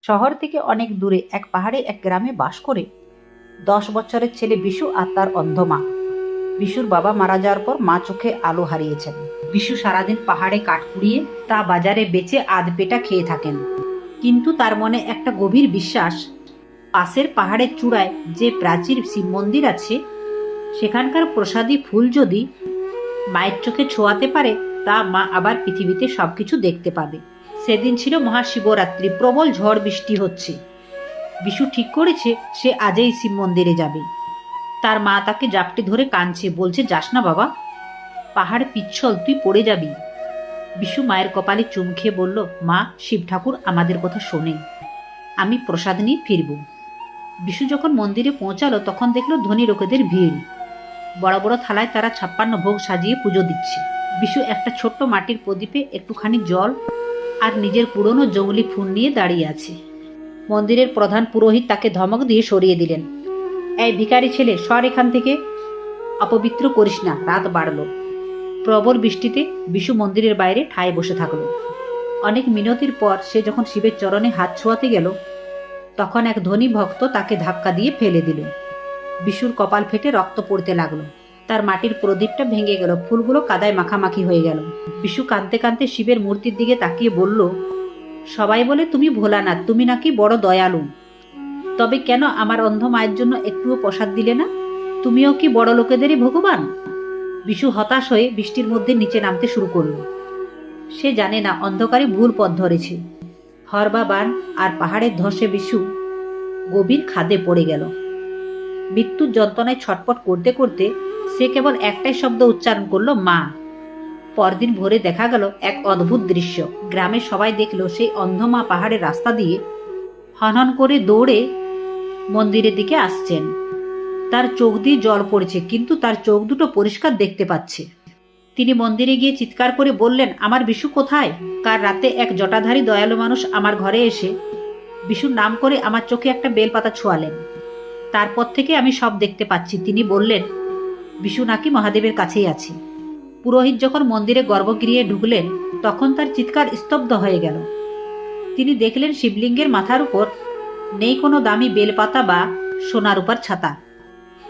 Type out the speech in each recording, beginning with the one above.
শহর থেকে অনেক দূরে এক পাহাড়ে এক গ্রামে বাস করে 10 বছরের ছেলে বিশু আর তার অন্ধ মা। বিশুর বাবা মারা যাওয়ার পর মা চোখে আলো হারিয়েছেন। বিশু সারাদিন পাহাড়ে কাঠ কুড়িয়ে তা বাজারে বেচে আধ পেটা খেয়ে থাকেন। কিন্তু তার মনে একটা গভীর বিশ্বাস, পাশের পাহাড়ের চূড়ায় যে প্রাচীর শিব মন্দির আছে, সেখানকার প্রসাদী ফুল যদি মায়ের চোখে ছোঁয়াতে পারে, তা মা আবার পৃথিবীতে সবকিছু দেখতে পাবে। সেদিন ছিল মহাশিবরাত্রি, প্রবল ঝড় বৃষ্টি হচ্ছে। বিশু ঠিক করেছে সে আজই শিব মন্দিরে যাবে। তার মা তাকে জাপটে ধরে কাঁদছে, বলছে, যাস না বাবা, পাহাড় পিচ্ছল, তুই পড়ে যাবি। বিশু মায়ের কপালে চুম খেয়ে বলল, মা, শিব ঠাকুর আমাদের কথা শোনে, আমি প্রসাদ নিয়ে ফিরব। বিশু যখন মন্দিরে পৌঁছালো তখন দেখলো ধনী লোকেদের ভিড়। বড় বড় থালায় তারা 56 ভোগ সাজিয়ে পুজো দিচ্ছে। বিশু একটা ছোট্ট মাটির প্রদীপে একটুখানি জল আর নিজের পুরনো জঙ্গলি ফুল নিয়ে দাঁড়িয়ে আছে। মন্দিরের প্রধান পুরোহিত তাকে ধমক দিয়ে সরিয়ে দিলেন। এই ভিখারি ছেলে, সর এখান থেকে, অপবিত্র করিস না। রাত বাড়ল। প্রবল বৃষ্টিতে বিশু মন্দিরের বাইরে ঠায় বসে থাকলো। অনেক মিনতির পর সে যখন শিবের চরণে হাত ছোঁয়াতে গেল, তখন এক ধনী ভক্ত তাকে ধাক্কা দিয়ে ফেলে দিল। বিশুর কপাল ফেটে রক্ত পড়তে লাগলো। তার মাটির প্রদীপটা ভেঙে গেল, ফুলগুলো কাদায় মাখামাখি হয়ে গেল। বিশু কাঁদতে কাঁদতে শিবের মূর্তির দিকে তাকিয়ে বলল, সবাই বলে তুমি ভোলানাথ, তুমি নাকি বড় দয়ালু, তবে কেন আমার অন্ধ মায়ের জন্য একটুও প্রসাদ দিলে না? তুমিও কি বড় লোকেদেরই ভগবান? বিশু হতাশ হয়ে বৃষ্টির মধ্যে নিচে নামতে শুরু করলো। সে জানে না অন্ধকারে ভুল পথ ধরেছে। হরবা বান আর পাহাড়ের ধসে বিশু গভীর খাদে পড়ে গেল। মৃত্যুর যন্ত্রণায় ছটপট করতে করতে সে কেবল একটাই শব্দ উচ্চারণ করলো, মা। পরদিন ভোরে দেখা গেল এক অদ্ভুত দৃশ্য। গ্রামের সবাই দেখলো সেই অন্ধ মা পাহাড়ের রাস্তা দিয়ে হনহন করে দৌড়ে মন্দিরের দিকে আসছেন। তার চোখ দিয়ে জল পড়েছে, কিন্তু তার চোখ দুটো পরিষ্কার দেখতে পাচ্ছে। তিনি মন্দিরে গিয়ে চিৎকার করে বললেন, আমার বিশু কোথায়? কাল রাতে এক জটাধারী দয়ালু মানুষ আমার ঘরে এসে বিশুর নাম করে আমার চোখে একটা বেলপাতা ছোঁয়ালেন। তারপর থেকে আমি সব দেখতে পাচ্ছি। তিনি বললেন, বিশু নাকি মহাদেবের কাছেই আছে। পুরোহিত যখন মন্দিরে গর্ভগৃহে ঢুকলেন, তখন তার চিৎকার স্তব্ধ হয়ে গেল। তিনি দেখলেন শিবলিঙ্গের মাথার উপর নেই কোনো দামি বেলপাতা বা সোনার উপর ছাতা,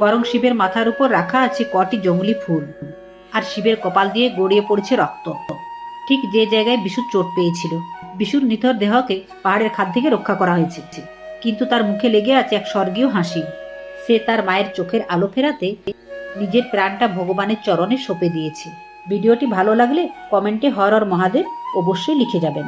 বরং শিবের মাথার উপর রাখা আছে কটি জঙ্গলি ফুল, আর শিবের কপাল দিয়ে গড়িয়ে পড়ছে রক্ত, ঠিক যে জায়গায় বিশুর চোট পেয়েছিল। বিশুর নিথর দেহকে পাহাড়ের খাদ থেকে রক্ষা করা হয়েছে, কিন্তু তার মুখে লেগে আছে এক স্বর্গীয় হাসি। সে তার মায়ের চোখের আলো ফেরাতে নিজের প্রাণটা ভগবানের চরণে সঁপে দিয়েছে। ভিডিওটি ভালো লাগলে কমেন্টে হর হর মহাদেব অবশ্যই লিখে যাবেন।